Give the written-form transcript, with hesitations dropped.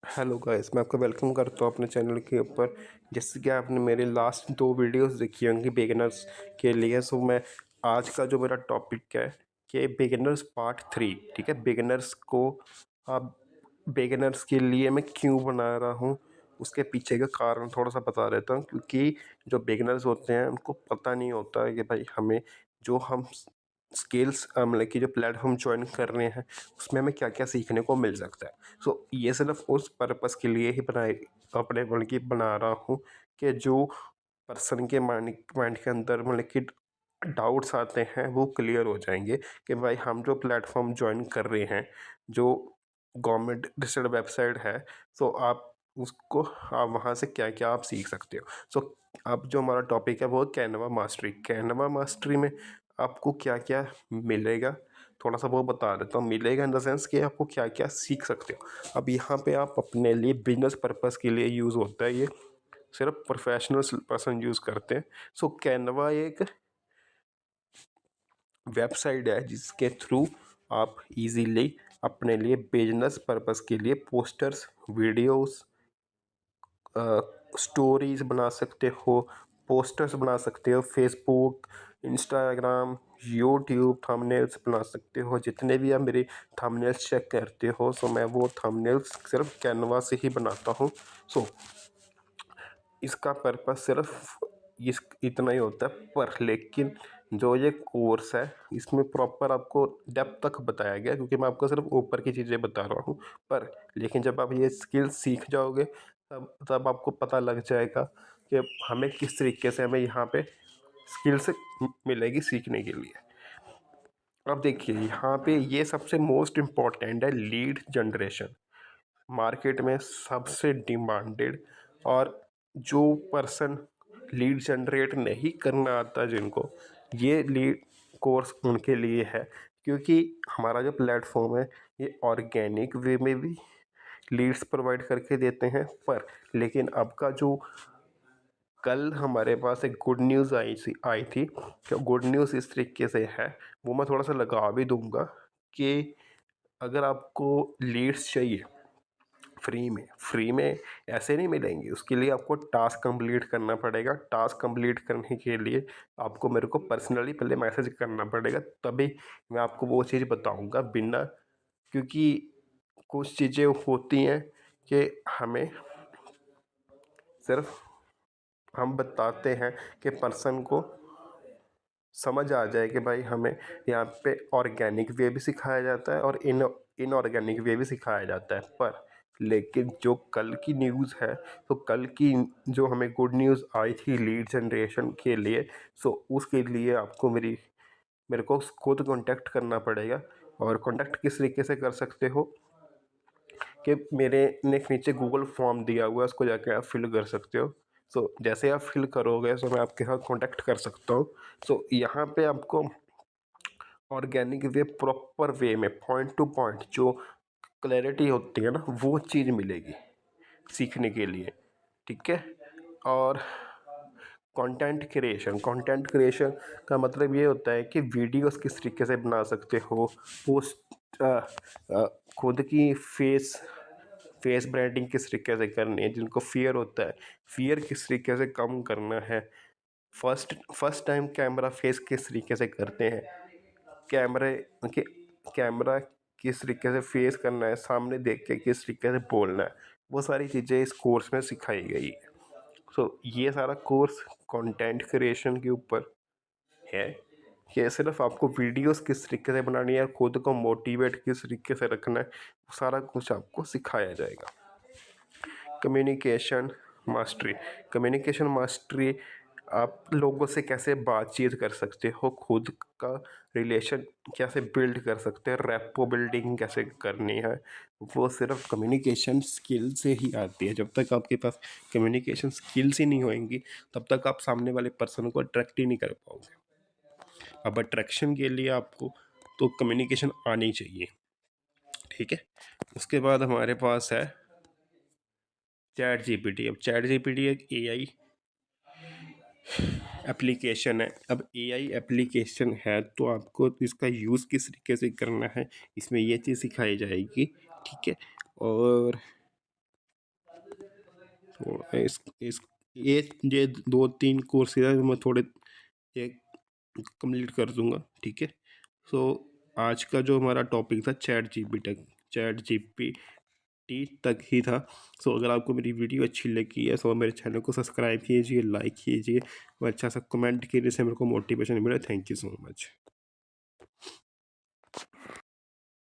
Hello guys, मैं आपका welcome करता हूँ अपने चैनल के ऊपर। जैसे कि आपने मेरे लास्ट 2 वीडियोस देखी होंगी बिगिनर्स के लिए। सो मैं आज का जो मेरा टॉपिक है कि बिगिनर्स पार्ट 3, ठीक है। बिगिनर्स को आप बिगिनर्स के लिए मैं क्यों बना रहा हूँ, उसके पीछे का कारण थोड़ा सा बता देता हूँ। क्योंकि जो बिगिनर्स होते हैं उनको पता नहीं होता है कि भाई हमें जो हम स्किल्स मतलब कि जो प्लेटफॉर्म ज्वाइन कर रहे हैं उसमें हमें क्या क्या सीखने को मिल सकता है। सो ये सिर्फ उस पर्पस के लिए ही बनाए अपने मतलब कि बना रहा हूँ कि जो पर्सन के माइंड के अंदर मतलब कि डाउट्स आते हैं वो क्लियर हो जाएंगे कि भाई हम जो प्लेटफॉर्म ज्वाइन कर रहे हैं, जो गवर्नमेंट रजिस्टर्ड वेबसाइट है, तो आप उसको आप वहाँ से क्या क्या आप सीख सकते हो। सो अब जो हमारा टॉपिक है वो कैनवा मास्टरी। कैनवा मास्टरी में आपको क्या क्या मिलेगा, थोड़ा सा वो बता देता हूँ। मिलेगा इन द सेंस कि आपको क्या क्या सीख सकते हो। अब यहाँ पे आप अपने लिए बिजनेस पर्पस के लिए यूज़ होता है, ये सिर्फ प्रोफेशनल्स पर्सन यूज़ करते हैं। सो कैनवा एक वेबसाइट है जिसके थ्रू आप इजीली अपने लिए बिजनेस पर्पस के लिए पोस्टर्स, वीडियोस, स्टोरीज बना सकते हो, पोस्टर्स बना सकते हो, फेसबुक, इंस्टाग्राम, यूट्यूब थंबनेल्स बना सकते हो। जितने भी आप मेरे थंबनेल्स चेक करते हो, सो मैं वो थंबनेल्स सिर्फ कैनवा से ही बनाता हूँ। सो इसका पर्पस सिर्फ इस इतना ही होता है। पर लेकिन जो ये कोर्स है इसमें प्रॉपर आपको डेप्थ तक बताया गया है, क्योंकि मैं आपको सिर्फ ऊपर की चीज़ें बता रहा हूँ। पर लेकिन जब आप ये स्किल सीख जाओगे तब आपको पता लग जाएगा कि हमें किस तरीके से हमें यहाँ पे स्किल्स मिलेगी सीखने के लिए। अब देखिए यहाँ पे ये सबसे मोस्ट इम्पॉर्टेंट है, लीड जनरेशन। मार्केट में सबसे डिमांडेड, और जो पर्सन लीड जनरेट नहीं करना आता जिनको, ये लीड कोर्स उनके लिए है। क्योंकि हमारा जो प्लेटफॉर्म है ये ऑर्गेनिक वे में भी लीड्स प्रोवाइड करके देते हैं। पर लेकिन अब का जो कल हमारे पास एक गुड न्यूज़ आई थी, कि गुड न्यूज़ इस तरीके से है, वो मैं थोड़ा सा लगा भी दूंगा कि अगर आपको लीड्स चाहिए फ्री में ऐसे नहीं मिलेंगी। उसके लिए आपको टास्क कंप्लीट करना पड़ेगा। टास्क कंप्लीट करने के लिए आपको मेरे को पर्सनली पहले मैसेज करना पड़ेगा, तभी मैं आपको वो चीज़ बताऊंगा। बिना क्योंकि कुछ चीज़ें होती हैं कि हमें सिर्फ हम बताते हैं कि पर्सन को समझ आ जाए कि भाई हमें यहाँ पे ऑर्गेनिक वे भी सिखाया जाता है और इनऑर्गेनिक वे भी सिखाया जाता है। पर लेकिन जो कल की न्यूज़ है, तो कल की जो हमें गुड न्यूज़ आई थी लीड जनरेशन के लिए, सो उसके लिए आपको मेरे को खुद कांटेक्ट करना पड़ेगा। और कांटेक्ट किस तरीके से कर सकते हो कि मेरे ने नीचे गूगल फॉर्म दिया हुआ है, उसको जाके आप फिल कर सकते हो। सो जैसे आप फिल करोगे तो मैं आपके साथ कांटेक्ट कर सकता हूँ। सो यहाँ पे आपको ऑर्गेनिक वे, प्रॉपर वे में पॉइंट टू पॉइंट जो क्लैरिटी होती है ना, वो चीज़ मिलेगी सीखने के लिए, ठीक है। और कंटेंट क्रिएशन का मतलब ये होता है कि वीडियोस किस तरीके से बना सकते हो, पोस्ट खुद की फेस ब्रांडिंग किस तरीके से करनी है। जिनको फियर होता है, फियर किस तरीके से कम करना है। फर्स्ट टाइम कैमरा फेस किस तरीके से करते हैं, कैमरे के कैमरा किस तरीके से फेस करना है, सामने देख के किस तरीके से बोलना है, वो सारी चीज़ें इस कोर्स में सिखाई गई है। सो ये सारा कोर्स कंटेंट क्रिएशन के ऊपर है कि सिर्फ आपको वीडियोस किस तरीके से बनानी है, खुद को मोटिवेट किस तरीके से रखना है, वो सारा कुछ आपको सिखाया जाएगा। Communication mastery. कम्युनिकेशन मास्टरी, आप लोगों से कैसे बातचीत कर सकते हो, खुद का रिलेशन कैसे बिल्ड कर सकते हैं, रैपो बिल्डिंग कैसे करनी है, वो सिर्फ कम्युनिकेशन स्किल से ही आती है। जब तक आपके पास कम्युनिकेशन स्किल्स ही नहीं होंगी तब तक आप सामने वाले पर्सन को अट्रैक्ट ही नहीं कर पाओगे। अब अट्रैक्शन के लिए आपको तो कम्युनिकेशन आनी चाहिए, ठीक है। उसके बाद हमारे पास है चैट जीपीटी। अब चैट जीपीटी एक एआई एप्लीकेशन है। अब एआई एप्लीकेशन है तो आपको इसका यूज़ किस तरीके से करना है, इसमें ये चीज़ सिखाई जाएगी, ठीक है। और तो इस ये 2-3 कोर्सेज़ है मैं थोड़े ये कंप्लीट कर दूंगा, ठीक है। सो आज का जो हमारा टॉपिक था चैट जीपीटी तक ही था। सो अगर आपको मेरी वीडियो अच्छी लगी है तो मेरे चैनल को सब्सक्राइब कीजिए, लाइक कीजिए और अच्छा सा कमेंट कीजिए, जिससे मेरे को मोटिवेशन मिले। Thank you so much.